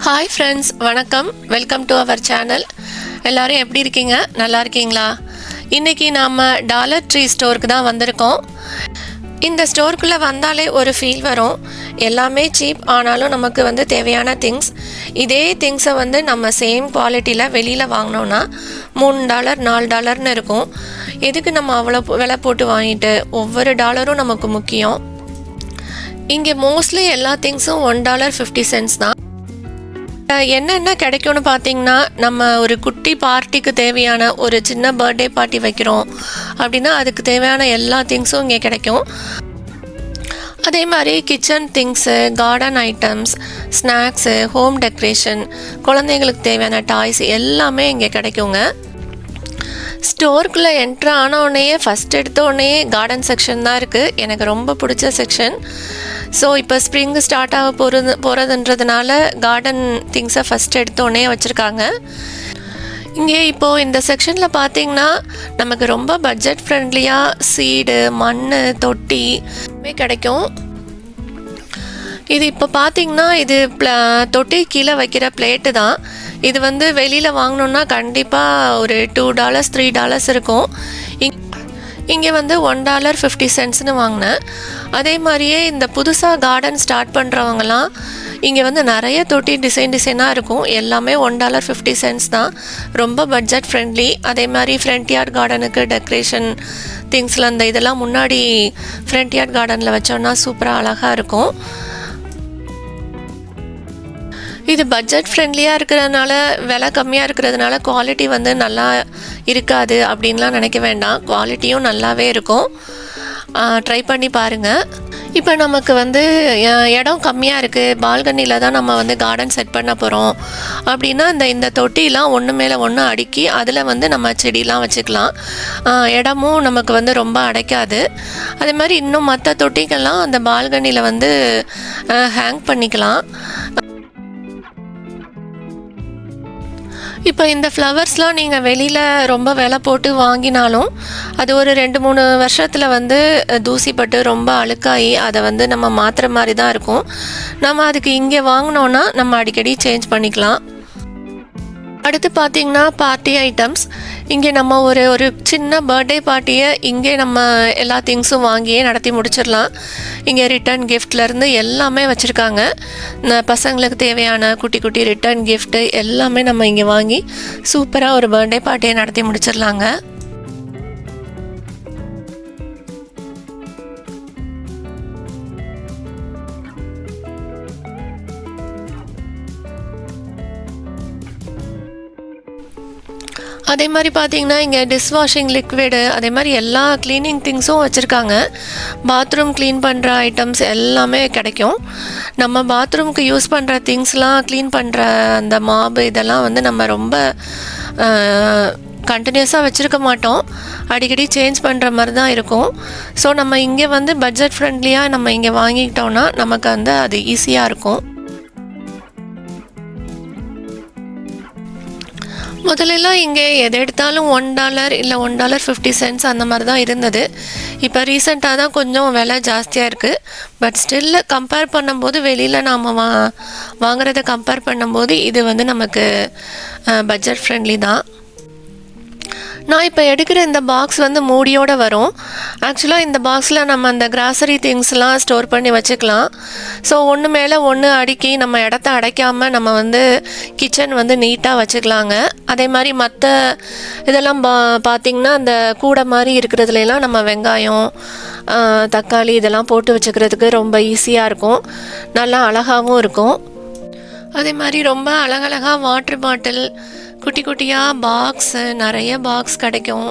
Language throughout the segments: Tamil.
ஹாய் ஃப்ரெண்ட்ஸ், வணக்கம். Welcome to our channel. எல்லோரும் எப்படி இருக்கீங்க? நல்லா இருக்கீங்களா? இன்றைக்கி நாம் டாலர் ட்ரீ ஸ்டோருக்கு தான் வந்திருக்கோம். இந்த ஸ்டோருக்குள்ளே வந்தாலே ஒரு ஃபீல் வரும். எல்லாமே சீப், ஆனாலும் நமக்கு தேவையான திங்ஸ். இதே திங்ஸை நம்ம சேம் குவாலிட்டியில் வெளியில் வாங்கினோன்னா $3 $4 இருக்கும். எதுக்கு நம்ம அவ்வளோ விலை போட்டு வாங்கிட்டு? ஒவ்வொரு டாலரும் நமக்கு முக்கியம். இங்கே மோஸ்ட்லி எல்லா திங்ஸும் $1.50 தான். என்னென்ன கிடைக்கும்னு பார்த்தீங்கன்னா, நம்ம ஒரு குட்டி பார்ட்டிக்கு தேவையான ஒரு சின்ன பர்த்டே பார்ட்டி வைக்கிறோம் அப்படின்னா அதுக்கு தேவையான எல்லா திங்ஸும் இங்கே கிடைக்கும். அதே மாதிரி kitchen things, garden items, snacks, home decoration, குழந்தைங்களுக்கு தேவையான டாய்ஸ் எல்லாமே இங்கே கிடைக்குங்க. ஸ்டோருக்குள்ளே என்ட்ரு ஆனவுடனே ஃபஸ்ட் எடுத்தோடனே கார்டன் செக்ஷன் தான் இருக்குது. எனக்கு ரொம்ப பிடிச்ச செக்ஷன். ஸோ இப்போ ஸ்ப்ரிங் ஸ்டார்ட் ஆக போகிறதுன்றதுனால கார்டன் திங்ஸை ஃபஸ்ட் எடுத்தோடனே வச்சுருக்காங்க. இங்கே இப்போது இந்த செக்ஷனில் பார்த்திங்கன்னா நமக்கு ரொம்ப பட்ஜெட் ஃப்ரெண்ட்லியாக சீடு, மண், தொட்டி கிடைக்கும். இது இப்போ பார்த்திங்கன்னா இது தொட்டி கீழே வைக்கிற பிளேட்டு தான். இது வெளியில் வாங்கினோன்னா கண்டிப்பாக ஒரு $2 $3 இருக்கும். இங்கே $1.50 வாங்கினேன். அதே மாதிரியே இந்த புதுசாக கார்டன் ஸ்டார்ட் பண்ணுறவங்கலாம் இங்கே நிறைய தொட்டி டிசைனாக இருக்கும். எல்லாமே $1.50 தான். ரொம்ப பட்ஜெட் ஃப்ரெண்ட்லி. அதே மாதிரி ஃப்ரண்ட் யார்ட் கார்டனுக்கு டெக்கரேஷன் திங்ஸில் அந்த இதெல்லாம் முன்னாடி ஃப்ரண்ட் யார்ட் கார்டனில் வச்சோன்னா சூப்பராக அழகாக இருக்கும். இது பட்ஜெட் ஃப்ரெண்ட்லியாக இருக்கிறதுனால, விலை கம்மியாக இருக்கிறதுனால குவாலிட்டி நல்லா இருக்காது அப்படின்லாம் நினைக்க வேண்டாம். குவாலிட்டியும் நல்லாவே இருக்கும். ட்ரை பண்ணி பாருங்கள். இப்போ நமக்கு இடம் கம்மியாக இருக்குது, பால்கனியில் தான் நம்ம கார்டன் செட் பண்ண போகிறோம் அப்படின்னா இந்த தொட்டிலாம் ஒன்று மேலே ஒன்று அடுக்கி அதில் நம்ம செடியெலாம் வச்சுக்கலாம். இடமும் நமக்கு ரொம்ப அடைக்காது. அதே மாதிரி இன்னும் மற்ற தொட்டிகள்லாம் அந்த பால்கனியில் ஹேங் பண்ணிக்கலாம். இப்போ இந்த ஃப்ளவர்ஸ்லாம் நீங்கள் வெளியில் ரொம்ப விலை போட்டு வாங்கினாலும் அது ஒரு 2-3 வருஷத்தில் தூசிப்பட்டு ரொம்ப அழுக்காகி அதை நம்ம மாற்றுற மாதிரி தான் இருக்கும். நம்ம அதுக்கு இங்கே வாங்கினோன்னா நம்ம அடிக்கடி சேஞ்ச் பண்ணிக்கலாம். அடுத்து பார்த்திங்கன்னா பார்ட்டி ஐட்டம்ஸ். இங்கே நம்ம ஒரு சின்ன பர்த்டே பார்ட்டியை இங்கே நம்ம எல்லா திங்ஸும் வாங்கியே நடத்தி முடிச்சிடலாம். இங்கே ரிட்டன் கிஃப்ட்லேருந்து எல்லாமே வச்சுருக்காங்க. பசங்களுக்கு தேவையான குட்டி குட்டி ரிட்டன் கிஃப்ட்டு எல்லாமே நம்ம இங்கே வாங்கி சூப்பராக ஒரு பர்த்டே பார்ட்டியை நடத்தி முடிச்சிடலாங்க. அதே மாதிரி பார்த்திங்கன்னா இங்கே டிஷ்வாஷிங் லிக்விடு, அதே மாதிரி எல்லா க்ளீனிங் திங்ஸும் வச்சுருக்காங்க. பாத்ரூம் க்ளீன் பண்ணுற ஐட்டம்ஸ் எல்லாமே கிடைக்கும். நம்ம பாத்ரூமுக்கு யூஸ் பண்ணுற திங்ஸ்லாம் க்ளீன் பண்ணுற அந்த மாபு இதெல்லாம் நம்ம ரொம்ப கண்டினியூஸாக வச்சுருக்க மாட்டோம். அடிக்கடி சேஞ்ச் பண்ணுற மாதிரி தான் இருக்கும். ஸோ நம்ம இங்கே பட்ஜெட் ஃப்ரெண்ட்லியாக நம்ம இங்கே வாங்கிக்கிட்டோன்னா நமக்கு அது ஈஸியாக இருக்கும். முதலெல்லாம் இங்கே எது எடுத்தாலும் $1 இல்லை $1.50 அந்த மாதிரி தான் இருந்தது. இப்போ ரீசெண்டாக தான் கொஞ்சம் விலை ஜாஸ்தியாக இருக்குது. பட் ஸ்டில் கம்பேர் பண்ணும்போது வெளியில் நாம் வாங்குறத கம்பேர் பண்ணும்போது இது நமக்கு பட்ஜெட் ஃப்ரெண்ட்லி தான். நான் இப்போ எடுக்கிற இந்த பாக்ஸ் மூடியோடு வரும். ஆக்சுவலாக இந்த பாக்ஸில் நம்ம அந்த கிராசரி திங்ஸ்லாம் ஸ்டோர் பண்ணி வச்சுக்கலாம். ஸோ ஒன்று மேலே ஒன்று அடுக்கி நம்ம இடத்த அடைக்காமல் நம்ம கிச்சன் நீட்டாக வச்சுக்கலாங்க. அதே மாதிரி மற்ற இதெல்லாம் பார்த்திங்கன்னா அந்த கூடை மாதிரி இருக்கிறதுலாம் நம்ம வெங்காயம், தக்காளி இதெல்லாம் போட்டு வச்சுக்கிறதுக்கு ரொம்ப ஈஸியாக இருக்கும். நல்லா அழகாகவும் இருக்கும். அதே மாதிரி ரொம்ப அழகழகாக வாட்டர் பாட்டில், குட்டி குட்டியாக பாக்ஸு, நிறைய பாக்ஸ் கிடைக்கும்.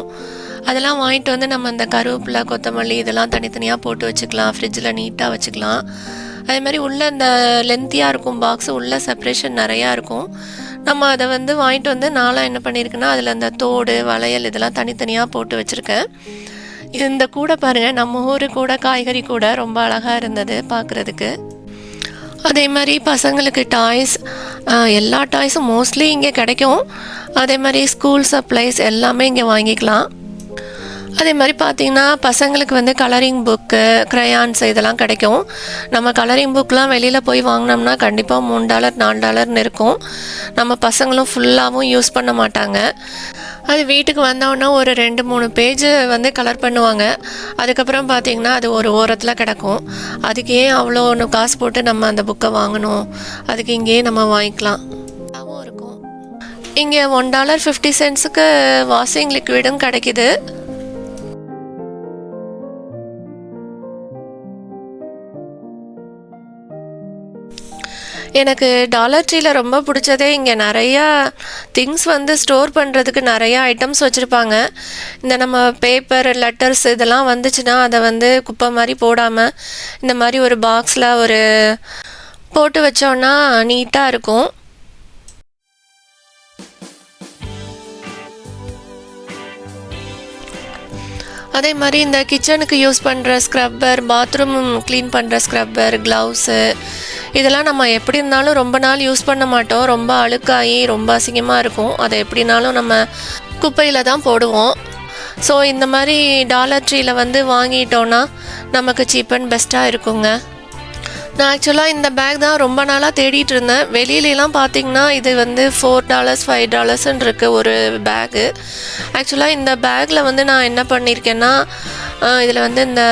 அதெல்லாம் வாங்கிட்டு நம்ம இந்த கருவேப்பிலை, கொத்தமல்லி இதெல்லாம் தனித்தனியாக போட்டு வச்சுக்கலாம். ஃப்ரிட்ஜில் நீட்டாக வச்சுக்கலாம். அதே மாதிரி உள்ளே இந்த லென்த்தியாக இருக்கும் பாக்ஸு, உள்ளே செப்ரேஷன் நிறையா இருக்கும். நம்ம அதை வாங்கிட்டு நான்லாம் என்ன பண்ணியிருக்கேன்னா அதில் அந்த தோடு, வளையல் இதெல்லாம் தனித்தனியாக போட்டு வச்சுருக்கேன். இந்த கூடை பாருங்கள், நம்ம ஊர் கூடை, காய்கறி கூடை ரொம்ப அழகாக இருந்தது பார்க்குறதுக்கு. அதே மாதிரி பசங்களுக்கு டாய்ஸ், எல்லா டாய்ஸும் மோஸ்ட்லி இங்கே கிடைக்கும். அதே மாதிரி ஸ்கூல் சப்ளைஸ் எல்லாமே இங்கே வாங்கிக்கலாம். அதே மாதிரி பார்த்திங்கன்னா பசங்களுக்கு வந்து கலரிங் புக்கு, க்ரையான்ஸ் இதெல்லாம் கிடைக்கும். நம்ம கலரிங் புக்கெலாம் வெளியில் போய் வாங்கினோம்னா கண்டிப்பாக $3 $4 இருக்கும். நம்ம பசங்களும் ஃபுல்லாகவும் யூஸ் பண்ண மாட்டாங்க. அது வீட்டுக்கு வந்தோடனே ஒரு 2-3 பேஜ் வந்து கலர் பண்ணுவாங்க. அதுக்கப்புறம் பார்த்திங்கன்னா அது ஒரு ஓரத்தில் கிடக்கும். அதுக்கு ஏன் அவ்வளோ ஒன்று காசு போட்டு நம்ம அந்த புக்கை வாங்கணும், அதுக்கு இங்கேயே நம்ம வாங்கிக்கலாம் இருக்கும். இங்கே $1.50 வாஷிங் லிக்விடும் கிடைக்கிது. எனக்கு டாலர் ட்ரீயில் ரொம்ப பிடிச்சதே இங்கே நிறையா திங்ஸ் வந்து ஸ்டோர் பண்ணுறதுக்கு நிறையா ஐட்டம்ஸ் வச்சுருப்பாங்க. இந்த நம்ம பேப்பர், லெட்டர்ஸ் இதெல்லாம் வந்துச்சுன்னா அதை வந்து குப்பை மாதிரி போடாமல் இந்த மாதிரி ஒரு பாக்ஸில் ஒரு போட்டு வச்சோன்னா நீட்டாக இருக்கும். அதே மாதிரி இந்த கிச்சனுக்கு யூஸ் பண்ணுற ஸ்க்ரப்பர், பாத்ரூம் க்ளீன் பண்ணுற ஸ்க்ரப்பர், க்ளவுஸு இதெல்லாம் நம்ம எப்படி இருந்தாலும் ரொம்ப நாள் யூஸ் பண்ண மாட்டோம். ரொம்ப அழுக்காகி ரொம்ப அசிங்கமாக இருக்கும். அதை எப்படினாலும் நம்ம குப்பையில் தான் போடுவோம். ஸோ இந்த மாதிரி டாலர் ட்ரீயில் வந்து வாங்கிட்டோன்னா நமக்கு சீப் அண்ட் பெஸ்ட்டாக இருக்குங்க. நான் ஆக்சுவலாக இந்த பேக் தான் ரொம்ப நாளாக தேடிட்டு இருந்தேன். வெளியிலலாம் பார்த்திங்கன்னா இது வந்து $4 $5 இருக்கு ஒரு பேகு. ஆக்சுவலாக இந்த பேக்கில் வந்து நான் என்ன பண்ணியிருக்கேன்னா, இதில் வந்து இந்த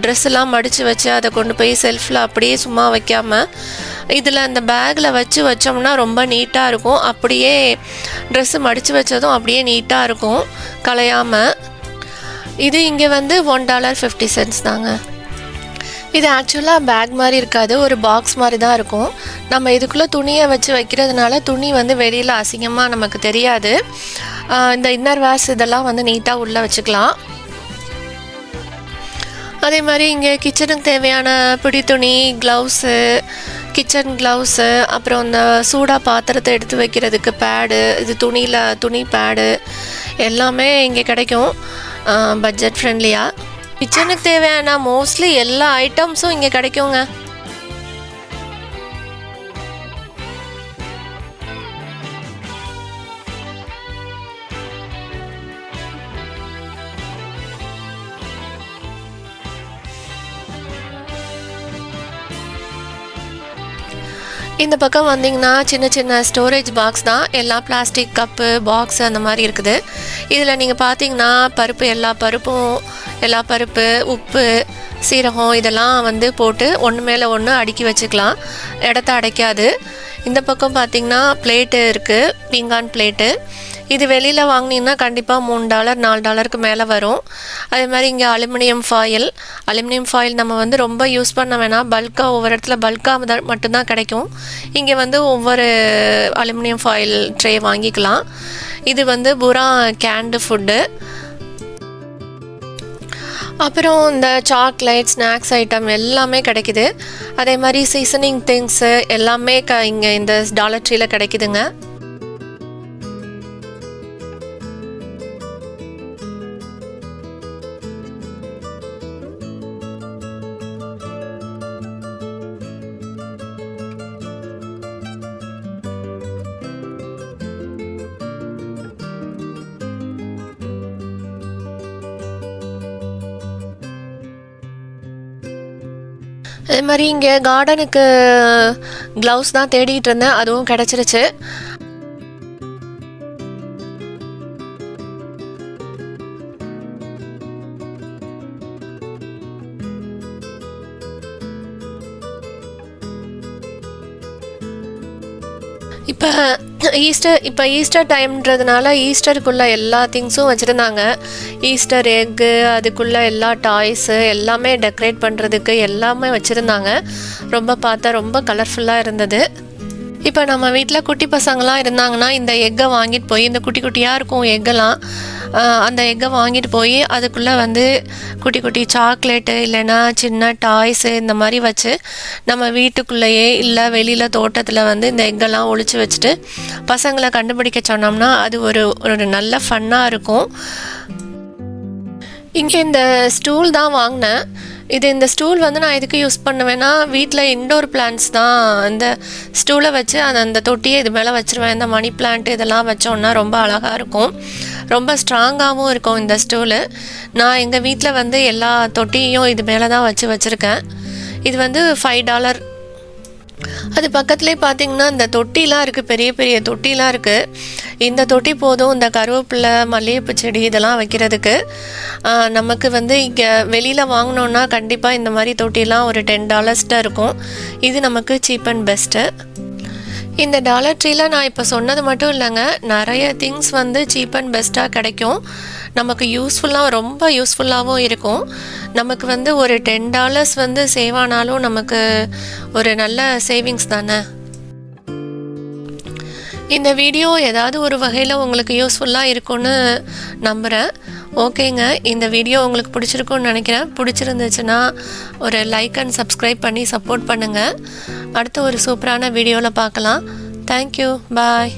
ட்ரெஸ்ஸெல்லாம் மடித்து வச்சு அதை கொண்டு போய் செல்ஃபில் அப்படியே சும்மா வைக்காமல் இதில் இந்த பேக்கில் வச்சோம்னா ரொம்ப நீட்டாக இருக்கும். அப்படியே ட்ரெஸ்ஸு மடித்து வச்சதும் அப்படியே நீட்டாக இருக்கும், கலையாமல். இது இங்கே வந்து $1.50 தாங்க. இது ஆக்சுவலாக பேக் மாதிரி இருக்காது, ஒரு பாக்ஸ் மாதிரி தான் இருக்கும். நம்ம இதுக்குள்ளே துணியை வச்சு வைக்கிறதுனால துணி வந்து வெளியில் அசிங்கமாக நமக்கு தெரியாது. இந்த இன்னர் வேர்ஸ் இதெல்லாம் வந்து நீட்டாக உள்ளே வச்சுக்கலாம். அதே மாதிரி இங்கே கிச்சனுக்கு தேவையான பிடி துணி, க்ளவுஸு, கிச்சன் க்ளவுஸு, அப்புறம் இந்த சூடாக பாத்திரத்தை எடுத்து வைக்கிறதுக்கு பேடு, இது துணி பேடு எல்லாமே இங்கே கிடைக்கும் பட்ஜெட் ஃப்ரெண்ட்லியாக. கிச்சனுக்கு தேவையான மோஸ்ட்லி எல்லா ஐட்டம்ஸும் இங்கே கிடைக்குங்க. இந்த பக்கம் வந்தீங்கன்னா சின்ன சின்ன ஸ்டோரேஜ் பாக்ஸ் தான். எல்லாம் பிளாஸ்டிக் கப்பு, பாக்ஸ் அந்த மாதிரி இருக்குது. இதில் நீங்கள் பார்த்தீங்கன்னா எல்லா பருப்பு, உப்பு, சீரகம் இதெல்லாம் வந்து போட்டு ஒன்று மேலே ஒன்று அடுக்கி வச்சுக்கலாம், இடத்த அடைக்காது. இந்த பக்கம் பார்த்திங்கன்னா பிளேட்டு இருக்குது, பீங்கான் பிளேட்டு. இது வெளியில் வாங்கினீங்கன்னா கண்டிப்பாக $3 $4 மேலே வரும். அதே மாதிரி இங்கே அலுமினியம் ஃபாயில் நம்ம வந்து ரொம்ப யூஸ் பண்ண வேணாம், பல்காக ஒவ்வொரு இடத்துல பல்காக மட்டும்தான் கிடைக்கும். இங்கே வந்து ஒவ்வொரு அலுமினியம் ஃபாயில் ட்ரே வாங்கிக்கலாம். இது வந்து பூரா கேண்டு ஃபுட்டு. அப்புறம் இந்த சாக்லேட், ஸ்நாக்ஸ் ஐட்டம் எல்லாமே கிடைக்குது. அதே மாதிரி சீசனிங் திங்ஸு எல்லாமே இங்கே இந்த டாலர் ட்ரீயில் கிடைக்குதுங்க. அதே மாதிரி இங்கே கார்டனுக்கு க்ளவுஸ் தான் தேடிட்டு இருந்தேன், அதுவும் கிடச்சிருச்சு. இப்போ ஈஸ்டர் டைம்ன்றதுனால ஈஸ்டருக்குள்ளே எல்லா திங்ஸும் வச்சுருந்தாங்க. ஈஸ்டர் எக்கு, அதுக்குள்ளே எல்லா டாய்ஸு எல்லாமே டெக்கரேட் பண்ணுறதுக்கு எல்லாமே வச்சுருந்தாங்க. பார்த்தா ரொம்ப கலர்ஃபுல்லாக இருந்தது. இப்போ நம்ம வீட்டில் குட்டி பசங்களாம் இருந்தாங்கன்னா இந்த எக்கை வாங்கிட்டு போய், இந்த குட்டி குட்டியாக இருக்கும் எக்கெல்லாம், அந்த எக்கை வாங்கிட்டு போய் அதுக்குள்ளே வந்து குட்டி குட்டி சாக்லேட்டு இல்லைன்னா சின்ன டாய்ஸு இந்த மாதிரி வச்சு நம்ம வீட்டுக்குள்ளேயே இல்லை வெளியில் தோட்டத்தில் வந்து இந்த எக்கெல்லாம் ஒளிச்சு வச்சுட்டு பசங்களை கண்டுபிடிக்க சொன்னோம்னா அது ஒரு நல்ல ஃபன்னாக இருக்கும். இங்கே இந்த ஸ்டூல் தான் வாங்கினேன். இந்த ஸ்டூல் வந்து நான் எதுக்கு யூஸ் பண்ணுவேன்னா, வீட்டில் இன்டோர் பிளான்ட்ஸ் தான் அந்த ஸ்டூலை வச்சு அந்த தொட்டியை இது மேலே வச்சுருவேன். இந்த மணி பிளான்ட் இதெல்லாம் வச்சோன்னா ரொம்ப அழகாக இருக்கும், ரொம்ப ஸ்ட்ராங்காகவும் இருக்கும் இந்த ஸ்டூலு. நான் எங்கள் வீட்டில் வந்து எல்லா தொட்டியையும் இது மேலே தான் வச்சுருக்கேன். இது வந்து $5. அது பக்கத்துலேயே பார்த்தீங்கன்னா இந்த தொட்டிலாம் இருக்குது, பெரிய பெரிய தொட்டிலாம் இருக்குது. இந்த தொட்டி போதும் இந்த கருவேப்பிலை, மல்லிகைப்பூ செடி இதெல்லாம் வைக்கிறதுக்கு. நமக்கு வந்து இங்கே வெளியில் வாங்கினோன்னா கண்டிப்பாக இந்த மாதிரி தொட்டிலாம் ஒரு $10 இருக்கும். இது நமக்கு சீப் அண்ட் பெஸ்ட்டு. இந்த டாலர் ட்ரீயில் நான் இப்போ சொன்னது மட்டும் இல்லைங்க, நிறைய திங்ஸ் வந்து சீப் அண்ட் பெஸ்ட்டாக கிடைக்கும். நமக்கு ரொம்ப யூஸ்ஃபுல்லாகவும் இருக்கும். நமக்கு வந்து ஒரு $10 வந்து சேவ் ஆனாலும் நமக்கு ஒரு நல்ல சேவிங்ஸ் தானே. இந்த வீடியோ ஏதாவது ஒரு வகையில் உங்களுக்கு யூஸ்ஃபுல்லாக இருக்கும்னு நம்புகிறேன். ஓகேங்க, இந்த வீடியோ உங்களுக்கு பிடிச்சிருக்குன்னு நினைக்கிறேன். பிடிச்சிருந்துச்சுன்னா ஒரு லைக் அண்ட் சப்ஸ்கிரைப் பண்ணி சப்போர்ட் பண்ணுங்கள். அடுத்து ஒரு சூப்பரான வீடியோவில் பார்க்கலாம். தேங்க்யூ, பாய்.